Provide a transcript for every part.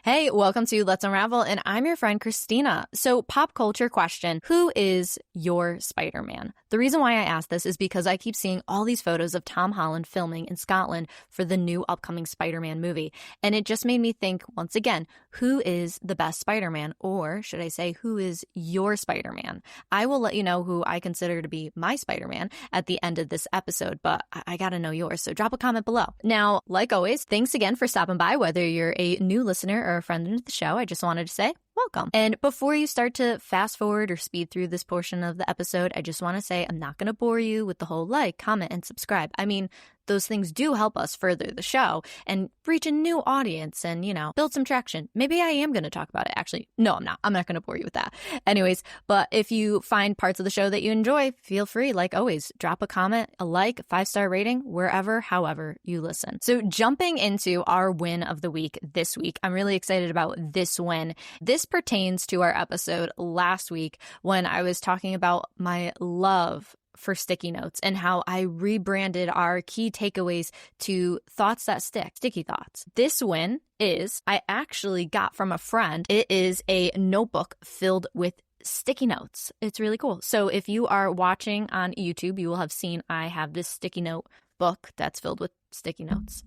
Hey, welcome to Let's Unravel, and I'm your friend Christina. So, pop culture question, who is your Spider-Man? The reason why I ask this is because I keep seeing all these photos of Tom Holland filming in Scotland for the new upcoming Spider-Man movie, and it just made me think, once again, who is the best Spider-Man, or should I say, who is your Spider-Man? I will let you know who I consider to be my Spider-Man at the end of this episode, but I gotta know yours, so drop a comment below. Now, like always, thanks again for stopping by, whether you're a new listener or a friend of the show. I just wanted to say welcome. And before you start to fast forward or speed through this portion of the episode, I just want to say I'm not going to bore you with the whole like, comment, and subscribe. I mean, those things do help us further the show and reach a new audience and, build some traction. Maybe I am going to talk about it. Actually, no, I'm not. I'm not going to bore you with that. Anyways, but if you find parts of the show that you enjoy, feel free, like always, drop a comment, a like, 5-star rating, wherever, however you listen. So jumping into our win of the week this week, I'm really excited about this win. This pertains to our episode last week when I was talking about my love for sticky notes and how I rebranded our key takeaways to thoughts that stick, sticky thoughts. This win is I actually got from a friend. It is a notebook filled with sticky notes. It's really cool. So if you are watching on YouTube, you will have seen I have this sticky note book that's filled with sticky notes.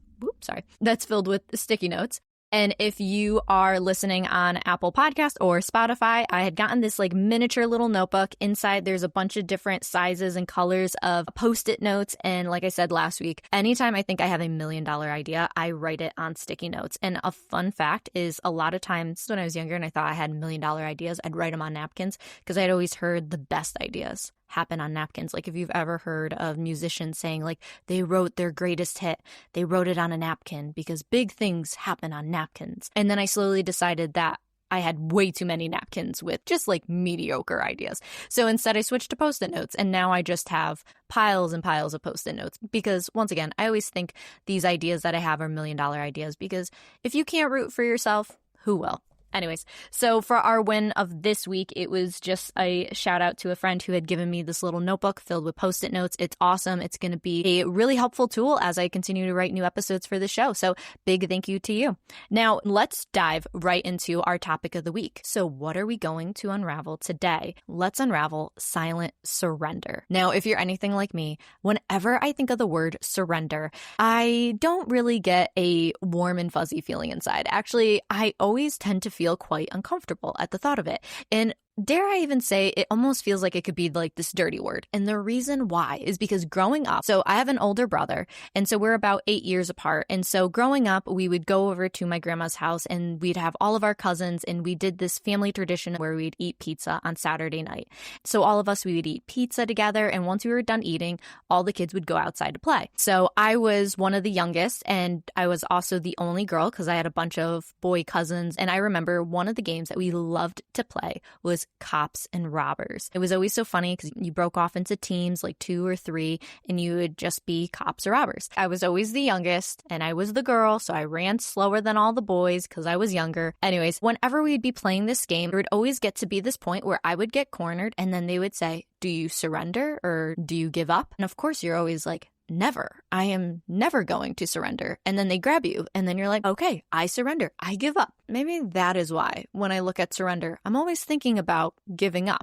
That's filled with sticky notes. And if you are listening on Apple Podcast or Spotify, I had gotten this miniature little notebook. Inside, there's a bunch of different sizes and colors of Post-it notes. And like I said last week, anytime I think I have $1 million idea, I write it on sticky notes. And a fun fact is a lot of times when I was younger and I thought I had $1 million ideas, I'd write them on napkins because I'd always heard the best ideas happen on napkins. Like if you've ever heard of musicians saying they wrote their greatest hit, they wrote it on a napkin because big things happen on napkins. And then I slowly decided that I had way too many napkins with just mediocre ideas. So instead I switched to Post-it notes, and now I just have piles and piles of Post-it notes because once again, I always think these ideas that I have are $1 million ideas because if you can't root for yourself, who will? Anyways, so for our win of this week, it was just a shout out to a friend who had given me this little notebook filled with Post-it notes. It's awesome. It's going to be a really helpful tool as I continue to write new episodes for the show. So big thank you to you. Now, let's dive right into our topic of the week. So what are we going to unravel today? Let's unravel silent surrender. Now, if you're anything like me, whenever I think of the word surrender, I don't really get a warm and fuzzy feeling inside. Actually, I always tend to feel quite uncomfortable at the thought of it. And dare I even say, it almost feels like it could be this dirty word. And the reason why is because growing up, so I have an older brother, and so we're about 8 years apart. And so growing up, we would go over to my grandma's house and we'd have all of our cousins, and we did this family tradition where we'd eat pizza on Saturday night. So all of us, we would eat pizza together. And once we were done eating, all the kids would go outside to play. So I was one of the youngest, and I was also the only girl because I had a bunch of boy cousins. And I remember one of the games that we loved to play was cops and robbers. It was always so funny because you broke off into teams 2 or 3 and you would just be cops or robbers. I was always the youngest and I was the girl, so I ran slower than all the boys because I was younger. Anyways, whenever we'd be playing this game, it would always get to be this point where I would get cornered and then they would say, do you surrender or do you give up? And of course you're always never. I am never going to surrender. And then they grab you and then you're like, okay, I surrender. I give up. Maybe that is why when I look at surrender, I'm always thinking about giving up.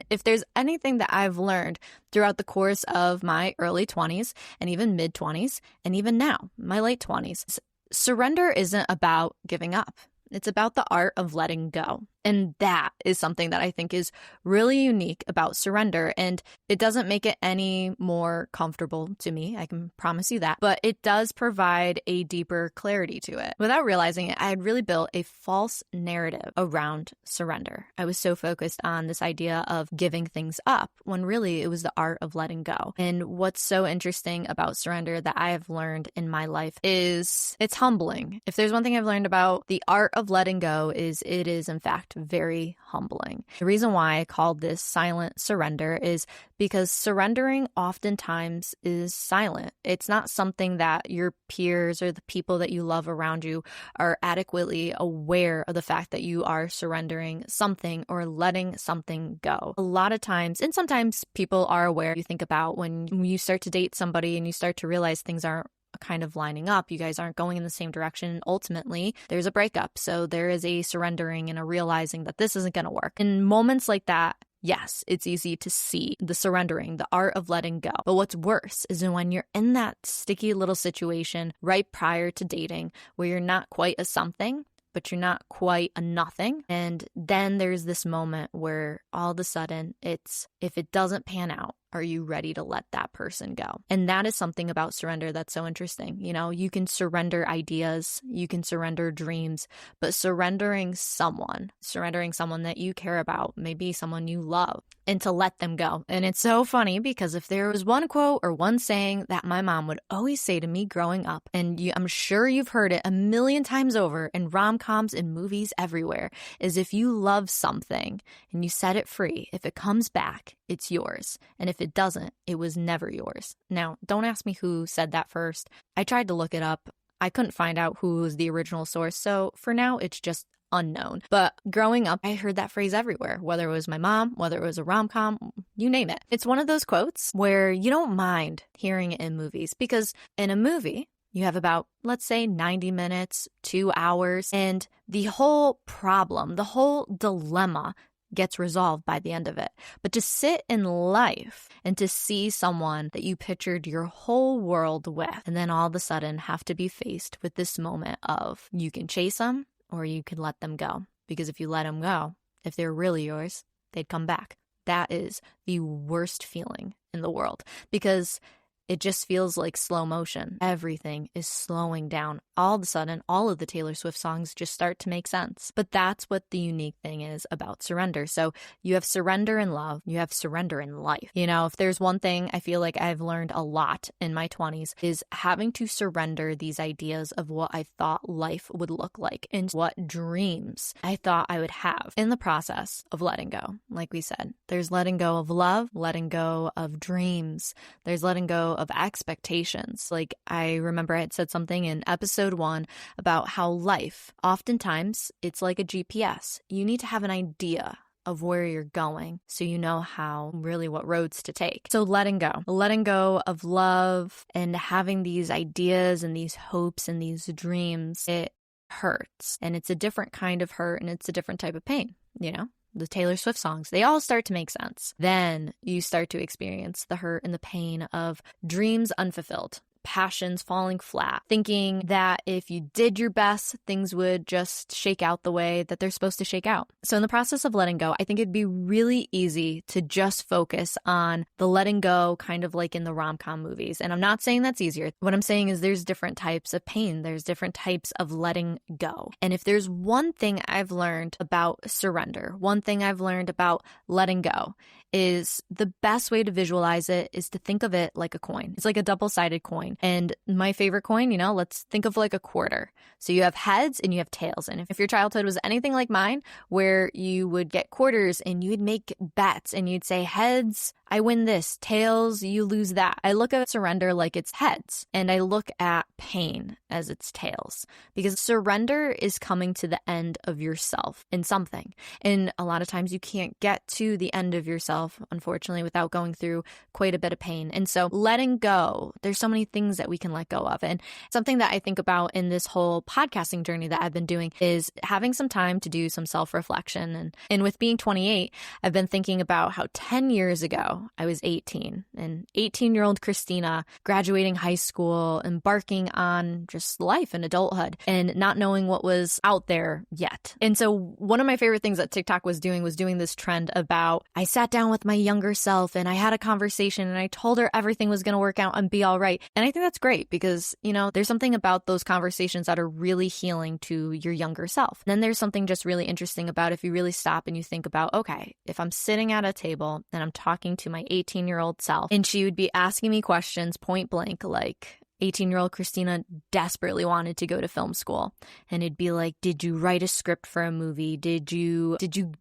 If there's anything that I've learned throughout the course of my early 20s and even mid 20s and even now, my late 20s, surrender isn't about giving up. It's about the art of letting go. And that is something that I think is really unique about surrender. And it doesn't make it any more comfortable to me, I can promise you that. But it does provide a deeper clarity to it. Without realizing it, I had really built a false narrative around surrender. I was so focused on this idea of giving things up when really it was the art of letting go. And what's so interesting about surrender that I have learned in my life is it's humbling. If there's one thing I've learned about the art of letting go is it is in fact very humbling. The reason why I called this silent surrender is because surrendering oftentimes is silent. It's not something that your peers or the people that you love around you are adequately aware of the fact that you are surrendering something or letting something go. A lot of times, and sometimes people are aware, you think about when you start to date somebody and you start to realize things aren't kind of lining up. You guys aren't going in the same direction. Ultimately, there's a breakup. So there is a surrendering and a realizing that this isn't going to work. In moments like that, yes, it's easy to see the surrendering, the art of letting go. But what's worse is when you're in that sticky little situation right prior to dating where you're not quite a something, but you're not quite a nothing. And then there's this moment where all of a sudden it's, if it doesn't pan out, are you ready to let that person go? And that is something about surrender that's so interesting. You know, you can surrender ideas, you can surrender dreams, but surrendering someone that you care about, maybe someone you love, and to let them go. And it's so funny because if there was one quote or one saying that my mom would always say to me growing up, and I'm sure you've heard it a million times over in rom-coms and movies everywhere, is if you love something and you set it free, if it comes back, it's yours. And if it doesn't, it was never yours. Now, don't ask me who said that first. I tried to look it up. I couldn't find out who was the original source. So for now, it's just unknown. But growing up, I heard that phrase everywhere, whether it was my mom, whether it was a rom-com, you name it. It's one of those quotes where you don't mind hearing it in movies, because in a movie, you have about, let's say, 90 minutes, 2 hours, and the whole problem, the whole dilemma gets resolved by the end of it. But to sit in life and to see someone that you pictured your whole world with, and then all of a sudden have to be faced with this moment of you can chase them or you can let them go. Because if you let them go, if they're really yours, they'd come back. That is the worst feeling in the world, because it just feels like slow motion. Everything is slowing down. All of a sudden, all of the Taylor Swift songs just start to make sense. But that's what the unique thing is about surrender. So you have surrender in love, you have surrender in life. You know, if there's one thing I feel like I've learned a lot in my 20s is having to surrender these ideas of what I thought life would look like and what dreams I thought I would have in the process of letting go. Like we said, there's letting go of love, letting go of dreams, there's letting go of expectations. Like I remember I had said something in episode 1 about how life, oftentimes it's like a GPS. You need to have an idea of where you're going so you know how really what roads to take. So letting go of love and having these ideas and these hopes and these dreams, it hurts. And it's a different kind of hurt and it's a different type of pain, you know? The Taylor Swift songs, they all start to make sense. Then you start to experience the hurt and the pain of dreams unfulfilled, passions falling flat, thinking that if you did your best, things would just shake out the way that they're supposed to shake out. So in the process of letting go, I think it'd be really easy to just focus on the letting go, kind of like in the rom-com movies. And I'm not saying that's easier. What I'm saying is there's different types of pain. There's different types of letting go. And if there's one thing I've learned about surrender, one thing I've learned about letting go, is the best way to visualize it is to think of it like a coin. It's like a double-sided coin. And my favorite coin, you know, let's think of like a quarter. So you have heads and you have tails. And if your childhood was anything like mine, where you would get quarters and you would make bets and you'd say heads, I win this, tails, you lose that. I look at surrender like it's heads, and I look at pain as its tails, because surrender is coming to the end of yourself in something. And a lot of times you can't get to the end of yourself, unfortunately, without going through quite a bit of pain. And so letting go, there's so many things that we can let go of. And something that I think about in this whole podcasting journey that I've been doing is having some time to do some self-reflection. And with being 28, I've been thinking about how 10 years ago, I was 18, and 18-year-old Christina graduating high school, embarking on just life and adulthood and not knowing what was out there yet. And so one of my favorite things that TikTok was doing this trend about, I sat down with my younger self and I had a conversation and I told her everything was going to work out and be all right. And I think that's great because, you know, there's something about those conversations that are really healing to your younger self. Then there's something just really interesting about if you really stop and you think about, okay, if I'm sitting at a table and I'm talking to my 18-year-old self and she would be asking me questions point blank, like 18-year-old Christina desperately wanted to go to film school. And it'd be like, did you write a script for a movie? Did you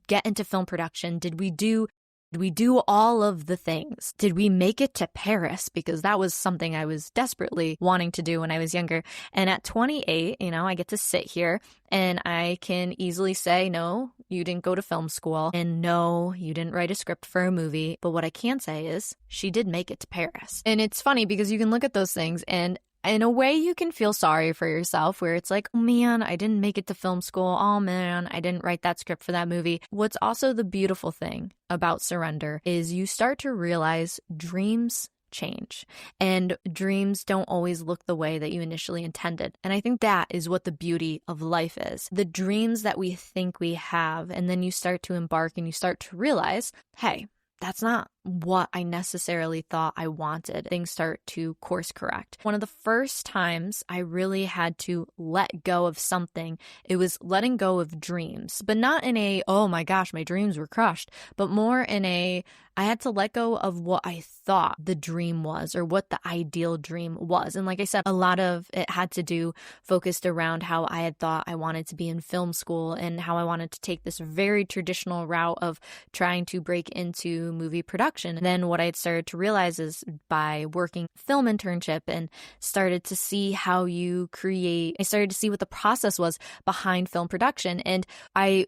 get into film production? Did we do all of the things? Did we make it to Paris? Because that was something I was desperately wanting to do when I was younger. And at 28, you know, I get to sit here and I can easily say, no, you didn't go to film school. And no, you didn't write a script for a movie. But what I can say is she did make it to Paris. And it's funny because you can look at those things and In a way, you can feel sorry for yourself where it's like, oh man, I didn't make it to film school. Oh man, I didn't write that script for that movie. What's also the beautiful thing about surrender is you start to realize dreams change and dreams don't always look the way that you initially intended. And I think that is what the beauty of life is. The dreams that we think we have, and then you start to embark and you start to realize, hey, that's not what I necessarily thought I wanted. Things start to course correct. One of the first times I really had to let go of something, it was letting go of dreams, but not in a, oh my gosh, my dreams were crushed, but more in a, I had to let go of what I thought the dream was or what the ideal dream was. And like I said, a lot of it had to do focused around how I had thought I wanted to be in film school and how I wanted to take this very traditional route of trying to break into movie production. And then what I had started to realize is by working film internship and started to see how you create, I started to see what the process was behind film production. And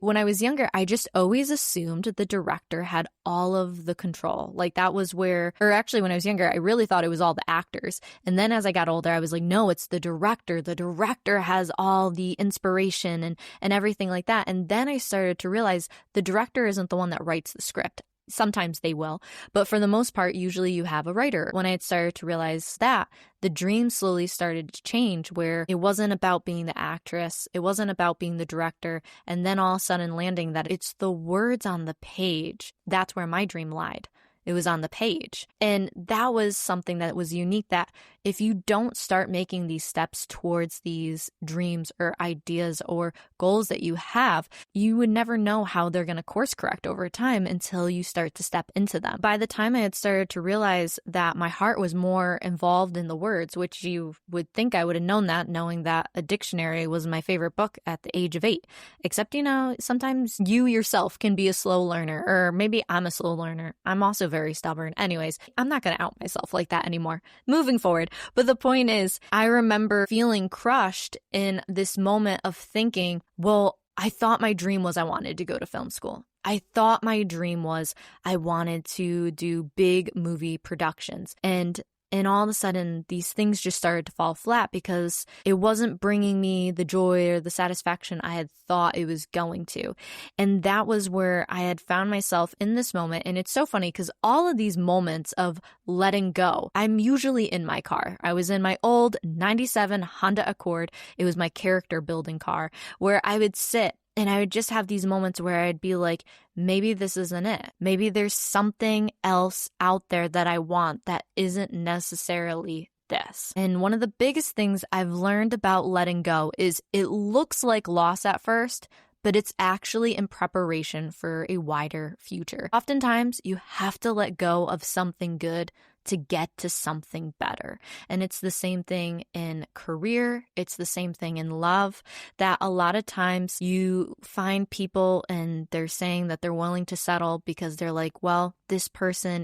when I was younger, I just always assumed the director had all of the control. Like that was where, or actually when I was younger, I really thought it was all the actors. And then as I got older, I was like, no, it's the director. The director has all the inspiration and everything like that. And then I started to realize the director isn't the one that writes the script. Sometimes they will, but for the most part, usually you have a writer. When I had started to realize that, the dream slowly started to change where it wasn't about being the actress, it wasn't about being the director, and then all of a sudden landing that it's the words on the page. That's where my dream lied. It was on the page. And that was something that was unique, that if you don't start making these steps towards these dreams or ideas or goals that you have, you would never know how they're going to course correct over time until you start to step into them. By the time I had started to realize that my heart was more involved in the words, which you would think I would have known that, knowing that a dictionary was my favorite book at the age of 8. Except, sometimes you yourself can be a slow learner, or maybe I'm a slow learner. I'm also very stubborn. Anyways, I'm not going to out myself like that anymore. Moving forward. But the point is, I remember feeling crushed in this moment of thinking, well, I thought my dream was I wanted to go to film school. I thought my dream was I wanted to do big movie productions. And all of a sudden, these things just started to fall flat because it wasn't bringing me the joy or the satisfaction I had thought it was going to. And that was where I had found myself in this moment. And it's so funny because all of these moments of letting go, I'm usually in my car. I was in my old 97 Honda Accord. It was my character building car where I would sit and I would just have these moments where I'd be like, maybe this isn't it. Maybe there's something else out there that I want that isn't necessarily this. And one of the biggest things I've learned about letting go is it looks like loss at first, but it's actually in preparation for a wider future. Oftentimes, you have to let go of something good to get to something better. And it's the same thing in career. It's the same thing in love, that a lot of times you find people and they're saying that they're willing to settle because they're like, well, this person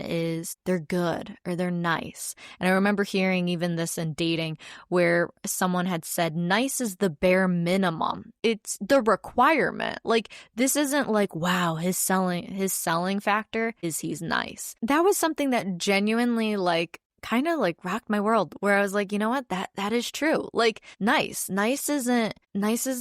they're good or they're nice. And I remember hearing even this in dating where someone had said, nice is the bare minimum. It's the requirement. Like, this isn't like, wow, his selling factor is he's nice. That was something that genuinely kind of rocked my world, where I was like, you know what, that is true. Like, nice is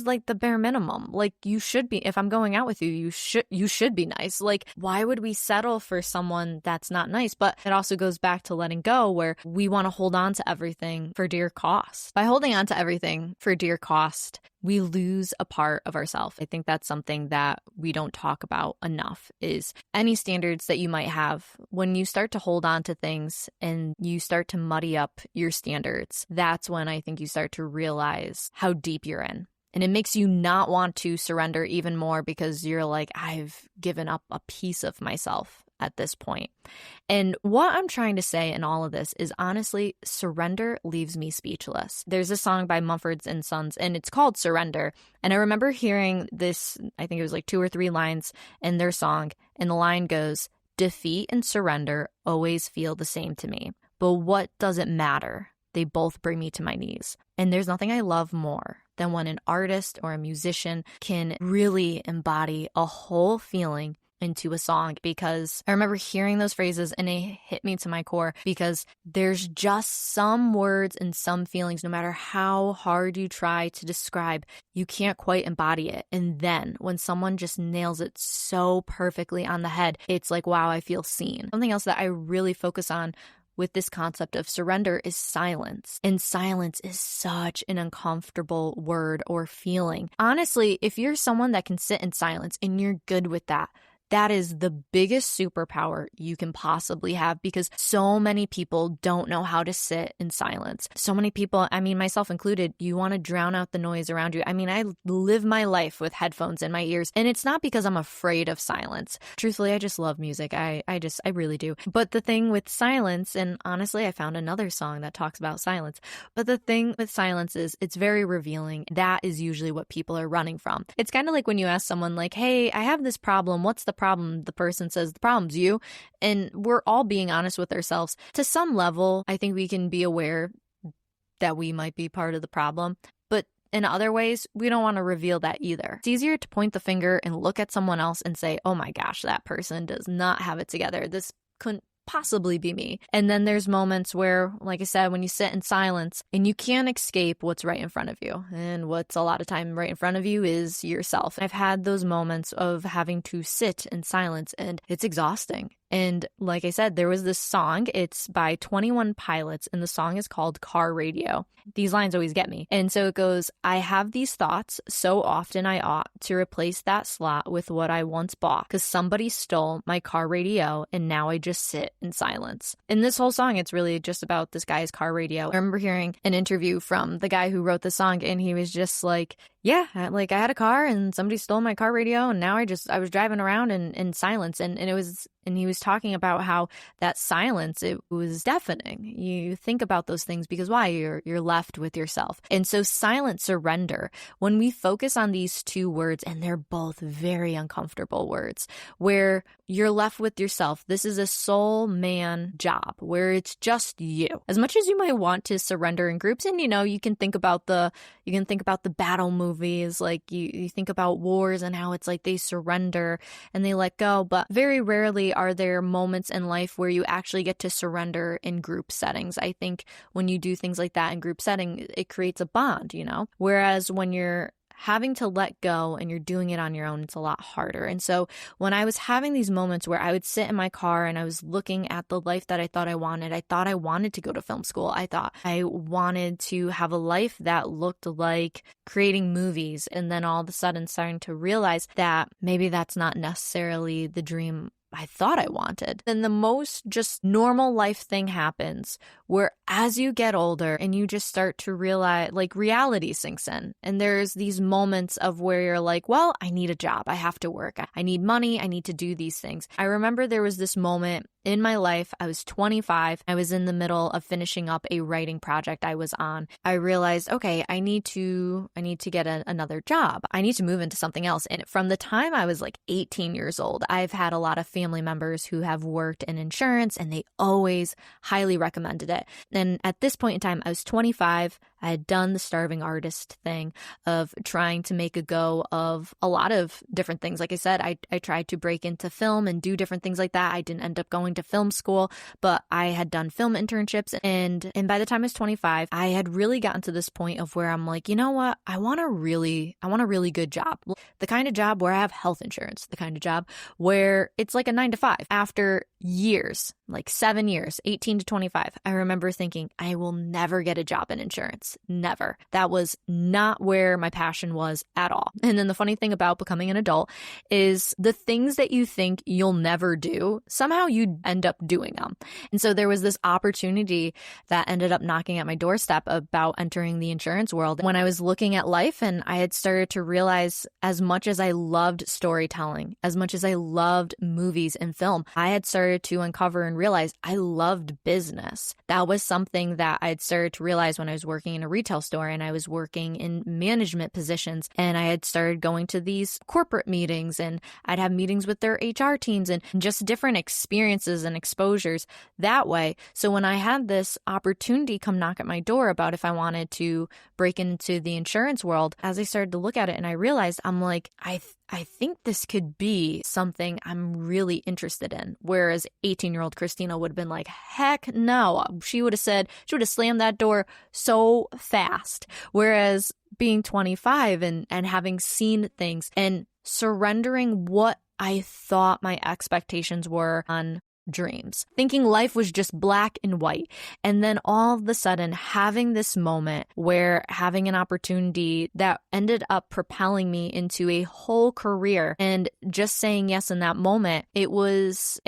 like the bare minimum. Like, you should be, if I'm going out with you, you should be nice. Like, why would we settle for someone that's not nice? But it also goes back to letting go, where we want to hold on to everything for dear cost. By holding on to everything for dear cost, we lose a part of ourselves. I think that's something that we don't talk about enough, is any standards that you might have. When you start to hold on to things and you start to muddy up your standards, that's when I think you start to realize how deep you're in. And it makes you not want to surrender even more because you're like, I've given up a piece of myself at this point. And what I'm trying to say in all of this is, honestly, surrender leaves me speechless. There's a song by Mumford Sons and it's called Surrender. And I remember hearing this, I think it was like 2 or 3 lines in their song. And the line goes, defeat and surrender always feel the same to me. But what does it matter? They both bring me to my knees. And there's nothing I love more than when an artist or a musician can really embody a whole feeling into a song, because I remember hearing those phrases and it hit me to my core, because there's just some words and some feelings, no matter how hard you try to describe, you can't quite embody it. And then when someone just nails it so perfectly on the head, it's like, wow, I feel seen. Something else that I really focus on with this concept of surrender is silence. And silence is such an uncomfortable word or feeling. Honestly, if you're someone that can sit in silence and you're good with that, that is the biggest superpower you can possibly have, because so many people don't know how to sit in silence. So many people, I mean, myself included, you want to drown out the noise around you. I mean, I live my life with headphones in my ears, and it's not because I'm afraid of silence. Truthfully, I just love music. I really do. But the thing with silence, and honestly, I found another song that talks about silence, but the thing with silence is it's very revealing. That is usually what people are running from. It's kind of like when you ask someone like, hey, I have this problem. What's the problem? The person says, the problem's you. And we're all being honest with ourselves. To some level, I think we can be aware that we might be part of the problem. But in other ways, we don't want to reveal that either. It's easier to point the finger and look at someone else and say, oh my gosh, that person does not have it together. This couldn't possibly be me. And then there's moments where, like I said, when you sit in silence and you can't escape what's right in front of you. And what's a lot of time right in front of you is yourself. I've had those moments of having to sit in silence, and it's exhausting. And like I said, there was this song, it's by 21 Pilots, and the song is called Car Radio. These lines always get me. And so it goes, I have these thoughts, so often I ought to replace that slot with what I once bought, because somebody stole my car radio, and now I just sit in silence. In this whole song, it's really just about this guy's car radio. I remember hearing an interview from the guy who wrote the song, and he was just like, yeah, like I had a car and somebody stole my car radio, and now I was driving around in silence. And he was talking about how that silence, it was deafening. You think about those things because why? You're left with yourself. And so silent surrender, when we focus on these two words, and they're both very uncomfortable words, where you're left with yourself. This is a soul man job where it's just you. As much as you might want to surrender in groups, and you can think about the battle movies, like you think about wars and how it's like they surrender and they let go, but very rarely are there moments in life where you actually get to surrender in group settings. I think when you do things like that in group setting, it creates a bond, whereas when you're having to let go and you're doing it on your own, it's a lot harder. And so when I was having these moments where I would sit in my car and I was looking at the life that I thought I wanted to go to film school. I thought I wanted to have a life that looked like creating movies. And then all of a sudden starting to realize that maybe that's not necessarily the dream I thought I wanted. Then the most just normal life thing happens where as you get older and you just start to realize, like, reality sinks in. And there's these moments of where you're like, well, I need a job. I have to work. I need money. I need to do these things. I remember there was this moment in my life. I was 25. I was in the middle of finishing up a writing project I was on. I realized, okay, I need to get another job. I need to move into something else. And from the time I was like 18 years old, I've had a lot of family members who have worked in insurance, and they always highly recommended it. And at this point in time, I was 25. I had done the starving artist thing of trying to make a go of a lot of different things. Like I said, I tried to break into film and do different things like that. I didn't end up going to film school, but I had done film internships. And by the time I was 25, I had really gotten to this point of where I'm like, you know what? I want a really good job. The kind of job where I have health insurance, the kind of job where it's like a 9-to-5. After years, like 7 years, 18 to 25, I remember thinking, I will never get a job in insurance. Never. That was not where my passion was at all. And then the funny thing about becoming an adult is the things that you think you'll never do, somehow you end up doing them. And so there was this opportunity that ended up knocking at my doorstep about entering the insurance world. When I was looking at life, and I had started to realize, as much as I loved storytelling, as much as I loved movies and film, I had started to uncover and realize I loved business. That was something that I had started to realize when I was working in a retail store and I was working in management positions, and I had started going to these corporate meetings, and I'd have meetings with their HR teams and just different experiences and exposures that way. So when I had this opportunity come knock at my door about if I wanted to break into the insurance world, as I started to look at it and I realized, I'm like, I think this could be something I'm really interested in. Whereas 18-year-old Christina would have been like, heck no. She would have slammed that door so fast. Whereas being 25 and having seen things and surrendering what I thought my expectations were on dreams, thinking life was just black and white. And then all of a sudden having this moment where having an opportunity that ended up propelling me into a whole career, and just saying yes in that moment, was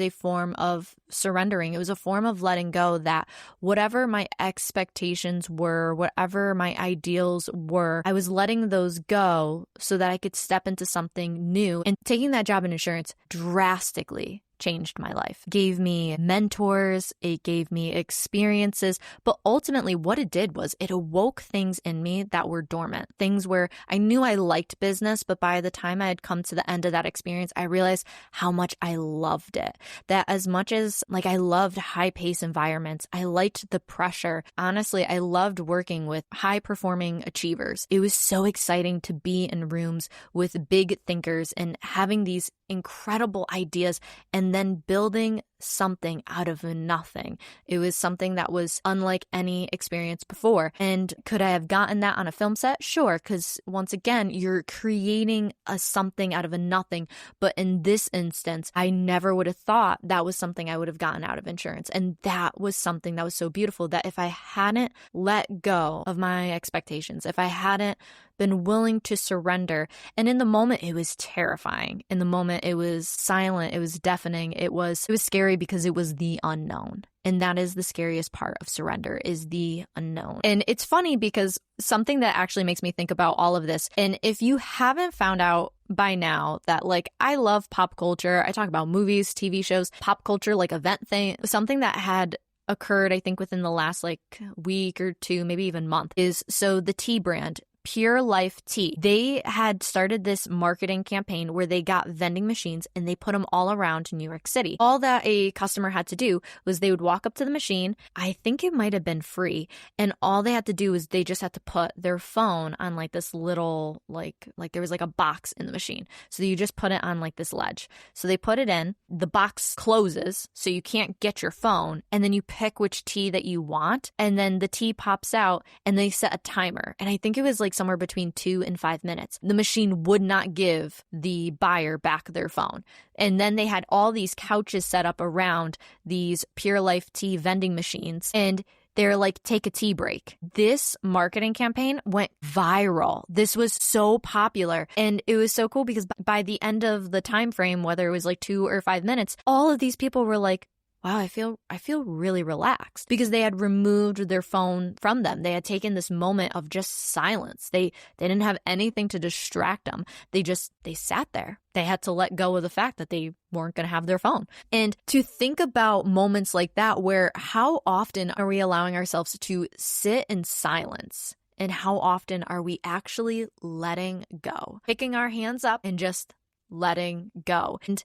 a form of surrendering. It was a form of letting go that whatever my expectations were, whatever my ideals were, I was letting those go so that I could step into something new. And taking that job in insurance drastically changed my life. It gave me mentors, it gave me experiences, but ultimately what it did was it awoke things in me that were dormant. Things where I knew I liked business, but by the time I had come to the end of that experience, I realized how much I loved it. That as much as I loved high-paced environments, I liked the pressure. Honestly, I loved working with high-performing achievers. It was so exciting to be in rooms with big thinkers and having these incredible ideas and then building something out of nothing. It was something that was unlike any experience before. And could I have gotten that on a film set? Sure, because once again, you're creating something out of a nothing. But in this instance, I never would have thought that was something I would have gotten out of insurance. And that was something that was so beautiful that if I hadn't let go of my expectations, if I hadn't been willing to surrender, and in the moment, it was terrifying. In the moment, it was silent. It was deafening. It was scary because it was the unknown. And that is the scariest part of surrender, is the unknown. And it's funny because something that actually makes me think about all of this, and if you haven't found out by now that I love pop culture, I talk about movies, TV shows, pop culture, event thing, something that had occurred, I think within the last week or two, maybe even month, is so the tea brand, Pure Life Tea. They had started this marketing campaign where they got vending machines and they put them all around New York City. All that a customer had to do was they would walk up to the machine. I think it might have been free. And all they had to do was they just had to put their phone on this little, there was a box in the machine. So you just put it on this ledge. So they put it in, the box closes so you can't get your phone. And then you pick which tea that you want. And then the tea pops out and they set a timer. And I think it was somewhere between 2 and 5 minutes. The machine would not give the buyer back their phone. And then they had all these couches set up around these Pure Life Tea vending machines. And they're take a tea break. This marketing campaign went viral. This was so popular. And it was so cool because by the end of the time frame, whether it was 2 or 5 minutes, all of these people were wow, I feel really relaxed, because they had removed their phone from them. They had taken this moment of just silence. They didn't have anything to distract them. They sat there. They had to let go of the fact that they weren't going to have their phone. And to think about moments like that, where how often are we allowing ourselves to sit in silence? And how often are we actually letting go? Picking our hands up and just letting go. And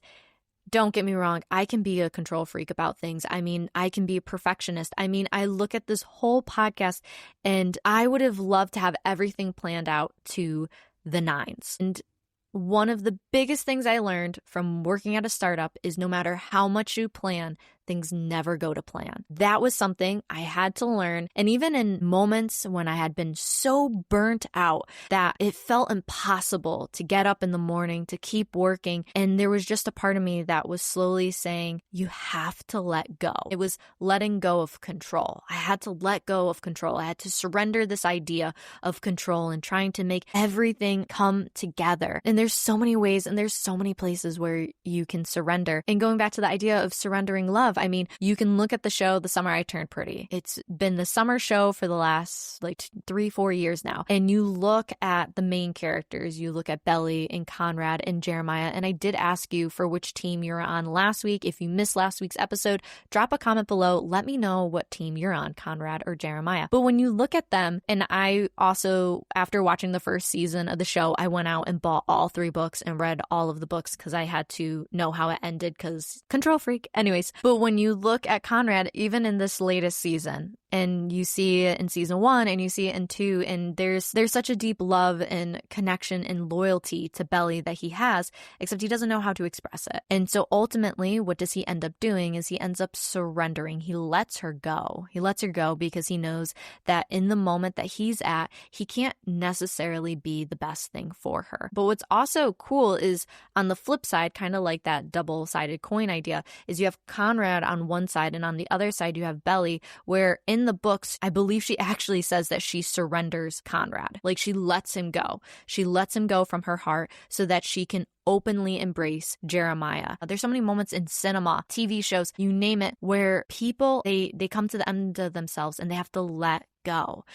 don't get me wrong, I can be a control freak about things. I mean, I can be a perfectionist. I mean, I look at this whole podcast and I would have loved to have everything planned out to the nines. And one of the biggest things I learned from working at a startup is no matter how much you plan, things never go to plan. That was something I had to learn. And even in moments when I had been so burnt out that it felt impossible to get up in the morning, to keep working, and there was just a part of me that was slowly saying, you have to let go. It was letting go of control. I had to let go of control. I had to surrender this idea of control and trying to make everything come together. And there's so many ways and there's so many places where you can surrender. And going back to the idea of surrendering love, I mean, you can look at the show, The Summer I Turned Pretty. It's been the summer show for the last 3-4 years now. And you look at the main characters, you look at Belly and Conrad and Jeremiah. And I did ask you for which team you're on last week. If you missed last week's episode, drop a comment below. Let me know what team you're on, Conrad or Jeremiah. But when you look at them, and I also, after watching the first season of the show, I went out and bought all 3 books and read all of the books because I had to know how it ended, because control freak. Anyways, but when you look at Conrad, even in this latest season, and you see it in season 1 and you see it in 2, and there's such a deep love and connection and loyalty to Belly that he has, except he doesn't know how to express it. And so ultimately, what does he end up doing is he ends up surrendering. He lets her go. He lets her go because he knows that in the moment that he's at, he can't necessarily be the best thing for her. But what's also cool is on the flip side, kind of like that double-sided coin idea, is you have Conrad on one side and on the other side you have Belly, where in the books, I believe she actually says that she surrenders Conrad. Like she lets him go. She lets him go from her heart so that she can openly embrace Jeremiah. There's so many moments in cinema, TV shows, you name it, where people, they come to the end of themselves and they have to let go.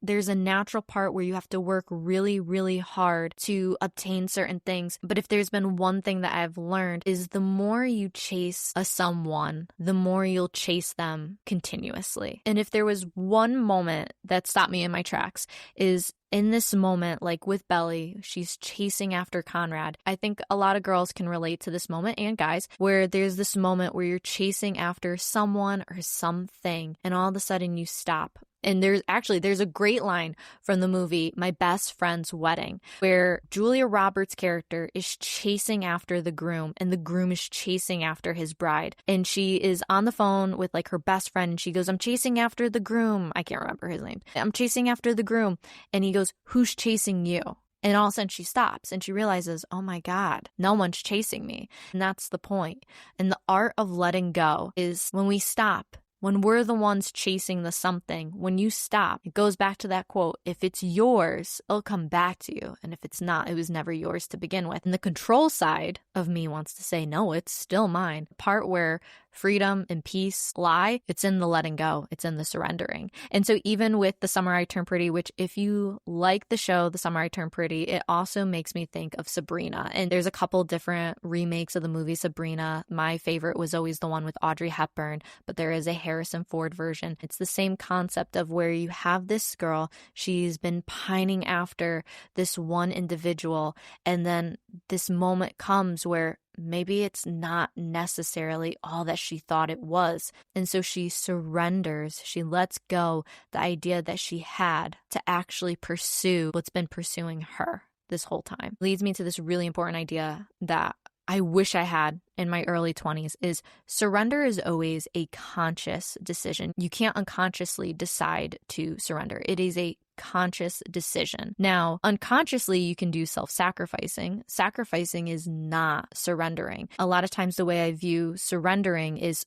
There's a natural part where you have to work really, really hard to obtain certain things. But if there's been one thing that I've learned is the more you chase someone, the more you'll chase them continuously. And if there was one moment that stopped me in my tracks is in this moment, like with Belly, she's chasing after Conrad. I think a lot of girls can relate to this moment, and guys, where there's this moment where you're chasing after someone or something, and all of a sudden you stop. And there's a great line from the movie My Best Friend's Wedding, where Julia Roberts' character is chasing after the groom and the groom is chasing after his bride. And she is on the phone with like her best friend and she goes, "I'm chasing after the groom." I can't remember his name. "I'm chasing after the groom." And he goes, "Who's chasing you?" And all of a sudden she stops and she realizes, oh my God, no one's chasing me. And that's the point. And the art of letting go is when we stop. When we're the ones chasing the something, when you stop, it goes back to that quote, if it's yours, it'll come back to you. And if it's not, it was never yours to begin with. And the control side of me wants to say, no, it's still mine. The part where freedom and peace lie, it's in the letting go. It's in the surrendering. And so even with The Summer I Turned Pretty, which if you like the show, The Summer I Turned Pretty, it also makes me think of Sabrina. And there's a couple different remakes of the movie Sabrina. My favorite was always the one with Audrey Hepburn, but there is a Harrison Ford version. It's the same concept of where you have this girl, she's been pining after this one individual, and then this moment comes where maybe it's not necessarily all that she thought it was. And so she surrenders, she lets go the idea that she had to actually pursue what's been pursuing her this whole time. Leads me to this really important idea that I wish I had in my early 20s is surrender is always a conscious decision. You can't unconsciously decide to surrender. It is a conscious decision. Now, unconsciously, you can do self-sacrificing. Sacrificing is not surrendering. A lot of times the way I view surrendering is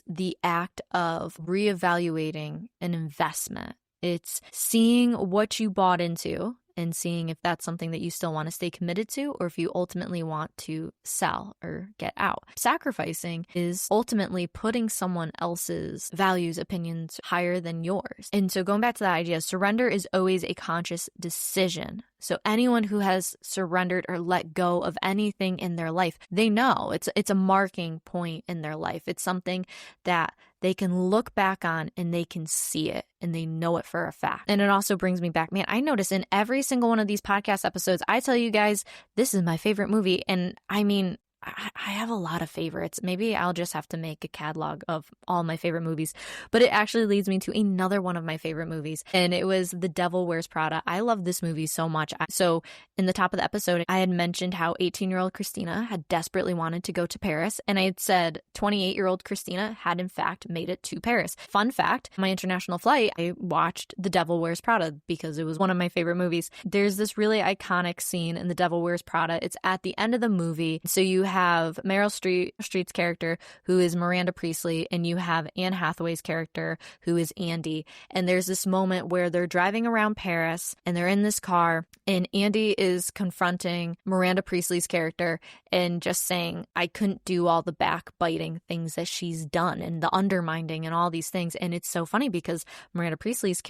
the act of reevaluating an investment. It's seeing what you bought into and seeing if that's something that you still want to stay committed to or if you ultimately want to sell or get out. Sacrificing is ultimately putting someone else's values, opinions higher than yours. And so going back to that idea, surrender is always a conscious decision. So anyone who has surrendered or let go of anything in their life, they know it's a marking point in their life. It's something that they can look back on and they can see it and they know it for a fact. And it also brings me back, man, I notice in every single one of these podcast episodes, I tell you guys, this is my favorite movie. And I mean, I have a lot of favorites. Maybe I'll just have to make a catalog of all my favorite movies. But it actually leads me to another one of my favorite movies. And it was The Devil Wears Prada. I love this movie so much. So in the top of the episode, I had mentioned how 18-year-old Christina had desperately wanted to go to Paris. And I had said 28-year-old Christina had in fact made it to Paris. Fun fact, my international flight, I watched The Devil Wears Prada because it was one of my favorite movies. There's this really iconic scene in The Devil Wears Prada. It's at the end of the movie. So you have Meryl Streep's character, who is Miranda Priestley, and you have Anne Hathaway's character, who is Andy. And there's this moment where they're driving around Paris and they're in this car and Andy is confronting Miranda Priestley's character and just saying, I couldn't do all the backbiting things that she's done and the undermining and all these things. And it's so funny because Meryl Streep's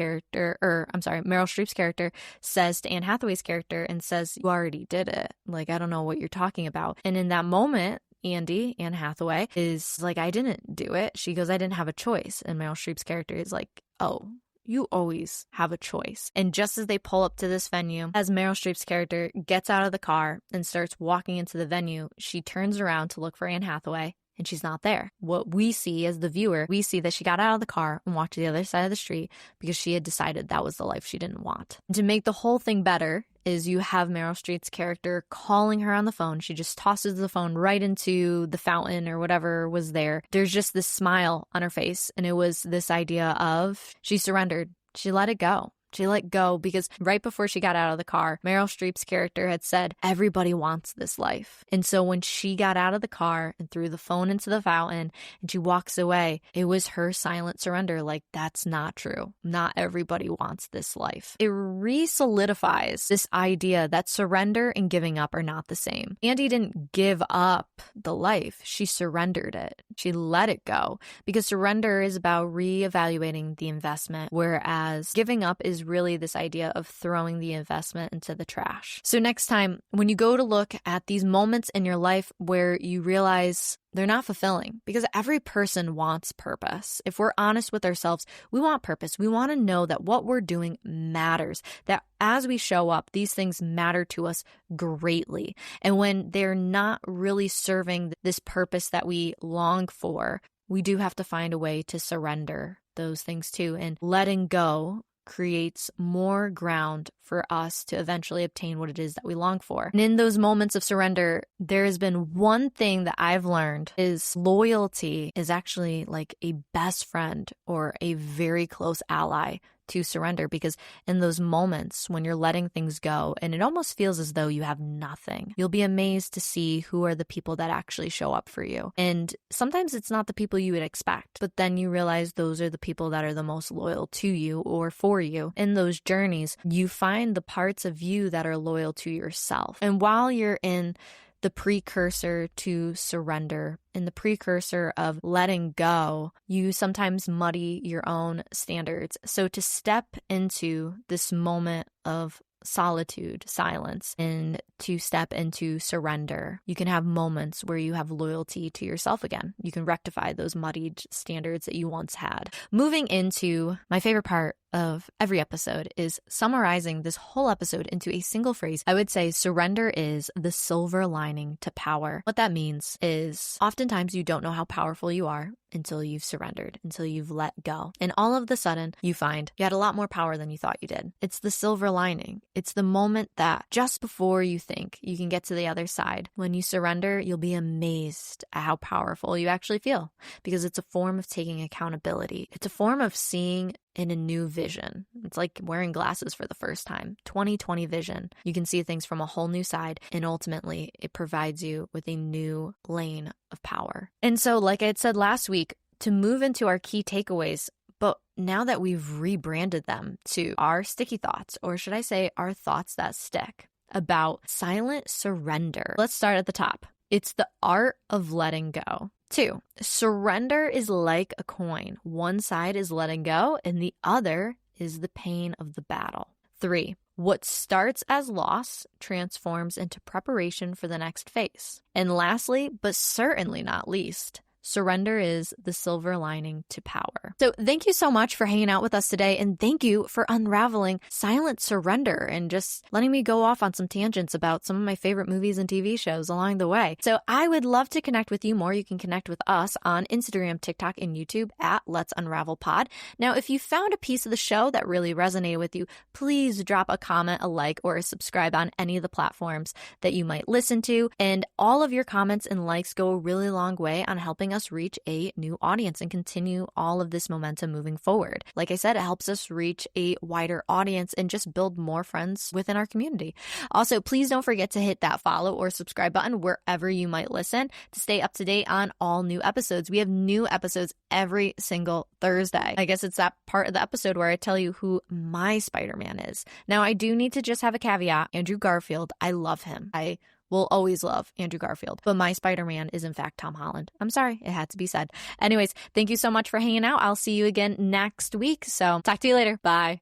character says to Anne Hathaway's character and says, you already did it. Like, I don't know what you're talking about. And in that moment, Anne Hathaway is like, I didn't do it. She goes, I didn't have a choice. And Meryl Streep's character is like, oh, you always have a choice. And just as they pull up to this venue, as Meryl Streep's character gets out of the car and starts walking into the venue, she turns around to look for Anne Hathaway and she's not there. What we see as the viewer, we see that she got out of the car and walked to the other side of the street because she had decided that was the life she didn't want. And to make the whole thing better is you have Meryl Streep's character calling her on the phone. She just tosses the phone right into the fountain or whatever was there. There's just this smile on her face, and it was this idea of she surrendered. She let it go. She let go because right before she got out of the car, Meryl Streep's character had said, everybody wants this life. And so when she got out of the car and threw the phone into the fountain and she walks away, it was her silent surrender. Like, that's not true. Not everybody wants this life. It re-solidifies this idea that surrender and giving up are not the same. Andy didn't give up the life. She surrendered it. She let it go because surrender is about re-evaluating the investment, whereas giving up is really this idea of throwing the investment into the trash. So next time, when you go to look at these moments in your life where you realize they're not fulfilling, because every person wants purpose. If we're honest with ourselves, we want purpose. We want to know that what we're doing matters, that as we show up, these things matter to us greatly. And when they're not really serving this purpose that we long for, we do have to find a way to surrender those things too. And letting go creates more ground for us to eventually obtain what it is that we long for. And in those moments of surrender, there has been one thing that I've learned is loyalty is actually like a best friend or a very close ally to surrender, because in those moments when you're letting things go and it almost feels as though you have nothing, you'll be amazed to see who are the people that actually show up for you. And sometimes it's not the people you would expect, but then you realize those are the people that are the most loyal to you or for you. In those journeys, you find the parts of you that are loyal to yourself. And while you're in the precursor to surrender, in the precursor of letting go, you sometimes muddy your own standards. So to step into this moment of solitude, silence, and to step into surrender, you can have moments where you have loyalty to yourself again. You can rectify those muddied standards that you once had. Moving into my favorite part of every episode is summarizing this whole episode into a single phrase. I would say surrender is the silver lining to power. What that means is oftentimes you don't know how powerful you are until you've surrendered, until you've let go. And all of the sudden, you find you had a lot more power than you thought you did. It's the silver lining. It's the moment that just before you think you can get to the other side, when you surrender, you'll be amazed at how powerful you actually feel, because it's a form of taking accountability. It's a form of seeing in a new vision. It's like wearing glasses for the first time. 20/20 vision. You can see things from a whole new side, and ultimately it provides you with a new lane of power. And so, like I had said last week, to move into our key takeaways, but now that we've rebranded them to our sticky thoughts, or should I say our thoughts that stick, about silent surrender. Let's start at the top. It's the art of letting go. 2, surrender is like a coin. One side is letting go and the other is the pain of the battle. 3, what starts as loss transforms into preparation for the next phase. And lastly, but certainly not least, surrender is the silver lining to power. So thank you so much for hanging out with us today, and thank you for unraveling silent surrender and just letting me go off on some tangents about some of my favorite movies and TV shows along the way. So I would love to connect with you more. You can connect with us on Instagram, TikTok, and YouTube at Let's Unravel Pod. Now, if you found a piece of the show that really resonated with you, please drop a comment, a like, or a subscribe on any of the platforms that you might listen to. And all of your comments and likes go a really long way on helping us reach a new audience and continue all of this momentum moving forward. Like I said, it helps us reach a wider audience and just build more friends within our community. Also, please don't forget to hit that follow or subscribe button wherever you might listen to stay up to date on all new episodes. We have new episodes every single Thursday. I guess it's that part of the episode where I tell you who my Spider-Man is. Now, I do need to just have a caveat. Andrew Garfield, I love him. I will always love Andrew Garfield, but my Spider-Man is in fact Tom Holland. I'm sorry, it had to be said. Anyways, thank you so much for hanging out. I'll see you again next week. So talk to you later. Bye.